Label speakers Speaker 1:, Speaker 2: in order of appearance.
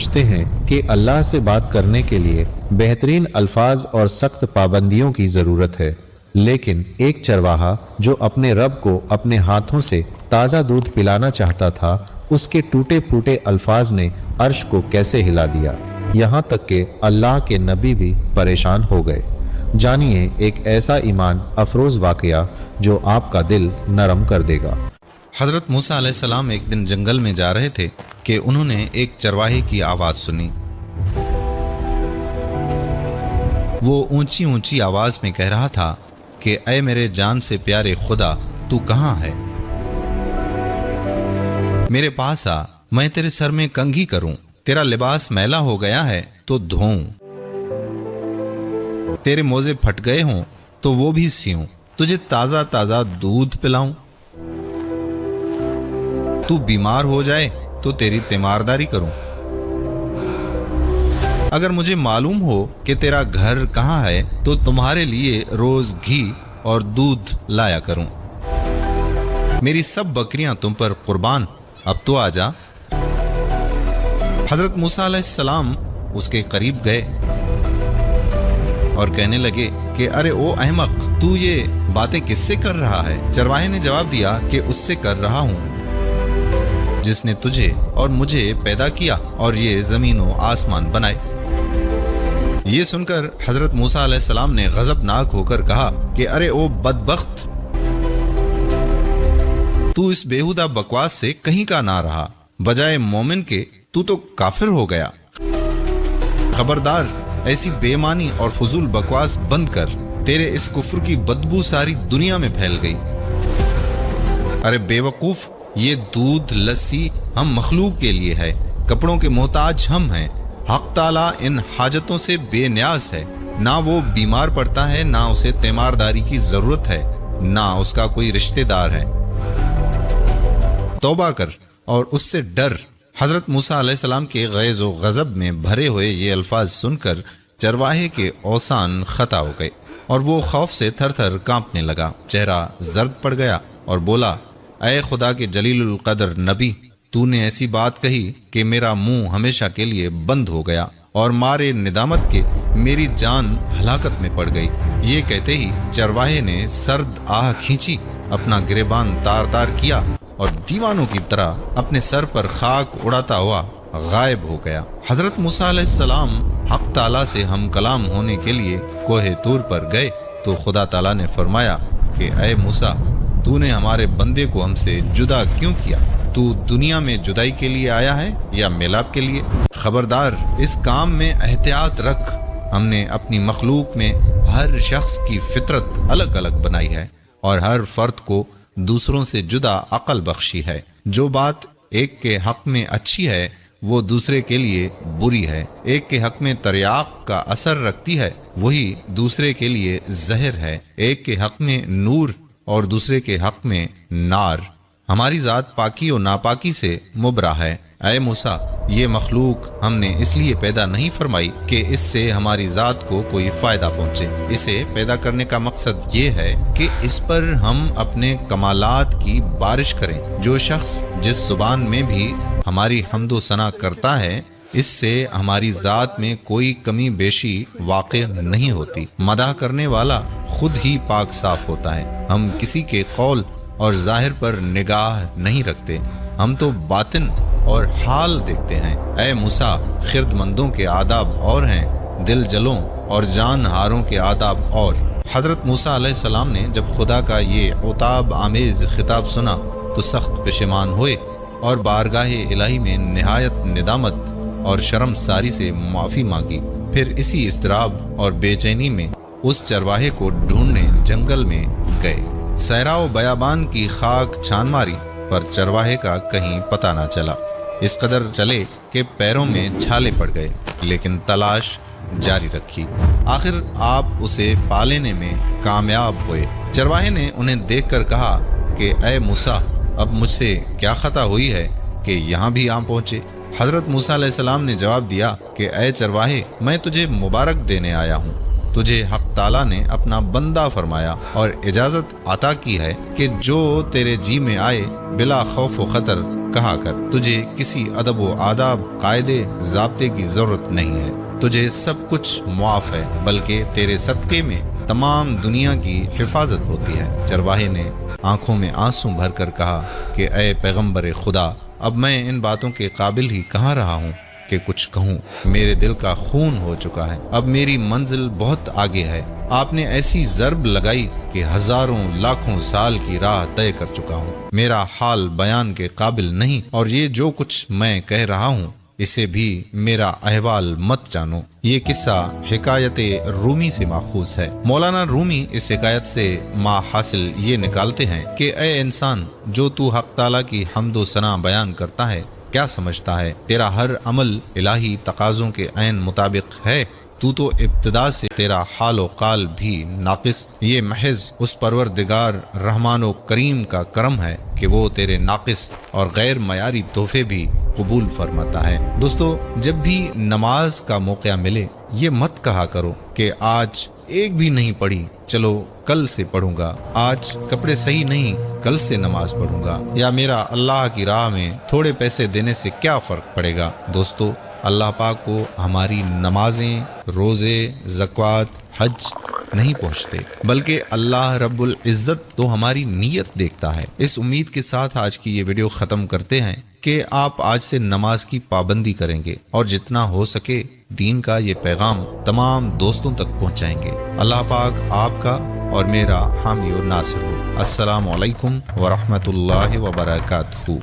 Speaker 1: سمجھتے ہیں کہ اللہ سے بات کرنے کے لیے بہترین الفاظ اور سخت پابندیوں کی ضرورت ہے، لیکن ایک چرواہا جو اپنے رب کو اپنے ہاتھوں سے تازہ دودھ پلانا چاہتا تھا، اس کے ٹوٹے پھوٹے الفاظ نے عرش کو کیسے ہلا دیا، یہاں تک کہ اللہ کے نبی بھی پریشان ہو گئے۔ جانیے ایک ایسا ایمان افروز واقعہ جو آپ کا دل نرم کر دے گا۔
Speaker 2: حضرت موسیٰ علیہ السلام ایک دن جنگل میں جا رہے تھے کہ انہوں نے ایک چرواہے کی آواز سنی۔ وہ اونچی اونچی آواز میں کہہ رہا تھا کہ اے میرے جان سے پیارے خدا، تو کہاں ہے؟ میرے پاس آ، میں تیرے سر میں کنگھی کروں، تیرا لباس میلا ہو گیا ہے تو دھوؤں، تیرے موزے پھٹ گئے ہوں تو وہ بھی سیوں، تجھے تازہ تازہ دودھ پلاؤں، تو بیمار ہو جائے تو تیری تیمارداری کروں، اگر مجھے معلوم ہو کہ تیرا گھر کہاں ہے تو تمہارے لیے روز گھی اور دودھ لایا کروں، میری سب بکریاں تم پر قربان، اب تو آ جا۔ حضرت موسیٰ علیہ السلام اس کے قریب گئے اور کہنے لگے کہ ارے او احمق، تو یہ باتیں کس سے کر رہا ہے؟ چرواہے نے جواب دیا کہ اس سے کر رہا ہوں جس نے تجھے اور مجھے پیدا کیا اور یہ زمین و آسمان بنائے۔ یہ سن کر حضرت موسیٰ علیہ السلام نے غضبناک ہو کر کہا کہ ارے او بدبخت، تو اس بیہودہ بکواس سے کہیں کا نہ رہا، بجائے مومن کے تو کافر ہو گیا۔ خبردار، ایسی بے معنی اور فضول بکواس بند کر، تیرے اس کفر کی بدبو ساری دنیا میں پھیل گئی۔ ارے بے وقوف، یہ دودھ لسی ہم مخلوق کے لیے ہے، کپڑوں کے محتاج ہم ہیں، حق تعالیٰ ان حاجتوں سے بے نیاز ہے، نہ وہ بیمار پڑتا ہے، نہ اسے تیمارداری کی ضرورت ہے، نہ اس کا کوئی رشتہ دار ہے، توبہ کر اور اس سے ڈر۔ حضرت موسیٰ علیہ السلام کے غیظ و غضب میں بھرے ہوئے یہ الفاظ سن کر چرواہے کے اوسان خطا ہو گئے اور وہ خوف سے تھر تھر کانپنے لگا، چہرہ زرد پڑ گیا اور بولا، اے خدا کے جلیل القدر نبی، تو نے ایسی بات کہی کہ میرا منہ ہمیشہ کے لیے بند ہو گیا اور مارے ندامت کے میری جان ہلاکت میں پڑ گئی۔ یہ کہتے ہی چرواہے نے سرد آہ کھینچی، اپنا گریبان تار تار کیا اور دیوانوں کی طرح اپنے سر پر خاک اڑاتا ہوا غائب ہو گیا۔ حضرت موسیٰ علیہ السلام حق تعالیٰ سے ہم کلام ہونے کے لیے کوہ طور پر گئے تو خدا تعالیٰ نے فرمایا کہ اے موسیٰ، تو نے ہمارے بندے کو ہم سے جدا کیوں کیا؟ تو دنیا میں جدائی کے لیے آیا ہے یا میلاب کے لیے؟ خبردار، اس کام میں احتیاط رکھ، ہم نے اپنی مخلوق میں ہر شخص کی فطرت الگ الگ بنائی ہے اور ہر فرد کو دوسروں سے جدا عقل بخشی ہے۔ جو بات ایک کے حق میں اچھی ہے وہ دوسرے کے لیے بری ہے، ایک کے حق میں تریاق کا اثر رکھتی ہے وہی دوسرے کے لیے زہر ہے، ایک کے حق میں نور اور دوسرے کے حق میں نار۔ ہماری ذات پاکی و ناپاکی سے مبرہ ہے۔ اے موسیٰ، یہ مخلوق ہم نے اس لیے پیدا نہیں فرمائی کہ اس سے ہماری ذات کو کوئی فائدہ پہنچے، اسے پیدا کرنے کا مقصد یہ ہے کہ اس پر ہم اپنے کمالات کی بارش کریں۔ جو شخص جس زبان میں بھی ہماری حمد و ثنا کرتا ہے، اس سے ہماری ذات میں کوئی کمی بیشی واقع نہیں ہوتی۔ مدح کرنے والا خود ہی پاک صاف ہوتا ہے۔ ہم کسی کے قول اور ظاہر پر نگاہ نہیں رکھتے، ہم تو باطن اور حال دیکھتے ہیں۔ اے موسیٰ، خرد مندوں کے آداب اور ہیں، دل جلوں اور جان ہاروں کے آداب اور۔ حضرت موسیٰ علیہ السلام نے جب خدا کا یہ عتاب آمیز خطاب سنا تو سخت پشیمان ہوئے اور بارگاہ الہی میں نہایت ندامت اور شرم ساری سے معافی مانگی۔ پھر اسی اضطراب اور بے چینی میں اس چرواہے کو ڈھونڈنے جنگل میں گئے۔ صحرا و بیابان کی خاک چھان ماری پر چرواہے کا کہیں پتہ نہ چلا، اس قدر چلے کہ پیروں میں چھالے پڑ گئے، لیکن تلاش جاری رکھی۔ آخر آپ اسے پا لینے میں کامیاب ہوئے۔ چرواہے نے انہیں دیکھ کر کہا کہ اے موسیٰ، اب مجھ سے کیا خطا ہوئی ہے کہ یہاں بھی آ پہنچے؟ حضرت موسیٰ علیہ السلام نے جواب دیا کہ اے چرواہے، میں تجھے مبارک دینے آیا ہوں، تجھے حق تعالیٰ نے اپنا بندہ فرمایا اور اجازت عطا کی ہے کہ جو تیرے جی میں آئے بلا خوف و خطر کہا کر۔ تجھے کسی ادب و آداب، قاعدے، ضابطے کی ضرورت نہیں ہے، تجھے سب کچھ معاف ہے، بلکہ تیرے صدقے میں تمام دنیا کی حفاظت ہوتی ہے۔ چرواہے نے آنکھوں میں آنسو بھر کر کہا کہ اے پیغمبر خدا، اب میں ان باتوں کے قابل ہی کہاں رہا ہوں کہ کچھ کہوں، میرے دل کا خون ہو چکا ہے، اب میری منزل بہت آگے ہے۔ آپ نے ایسی ضرب لگائی کہ ہزاروں لاکھوں سال کی راہ طے کر چکا ہوں، میرا حال بیان کے قابل نہیں، اور یہ جو کچھ میں کہہ رہا ہوں اسے بھی میرا احوال مت جانو۔ یہ قصہ حکایت رومی سے ماخوذ ہے۔ مولانا رومی اس حکایت سے ما حاصل یہ نکالتے ہیں کہ اے انسان، جو تو حق تعالیٰ کی حمد و ثنا بیان کرتا ہے کیا سمجھتا ہے تیرا ہر عمل الہی تقاضوں کے عین مطابق ہے؟ تو ابتدا سے تیرا حال و قال بھی ناقص، یہ محض اس پروردگار رحمان و کریم کا کرم ہے کہ وہ تیرے ناقص اور غیر معیاری تحفے بھی قبول فرماتا ہے۔ دوستو، جب بھی نماز کا موقع ملے یہ مت کہا کرو کہ آج ایک بھی نہیں پڑھی، چلو کل سے پڑھوں گا، آج کپڑے صحیح نہیں، کل سے نماز پڑھوں گا، یا میرا اللہ کی راہ میں تھوڑے پیسے دینے سے کیا فرق پڑے گا۔ دوستو، اللہ پاک کو ہماری نمازیں، روزے، زکوٰۃ، حج نہیں پہنچتے، بلکہ اللہ رب العزت تو ہماری نیت دیکھتا ہے۔ اس امید کے ساتھ آج کی یہ ویڈیو ختم کرتے ہیں کہ آپ آج سے نماز کی پابندی کریں گے اور جتنا ہو سکے دین کا یہ پیغام تمام دوستوں تک پہنچائیں گے۔ اللہ پاک آپ کا اور میرا حامی و ناصر ہو۔ السلام علیکم ورحمۃ اللہ وبرکاتہ۔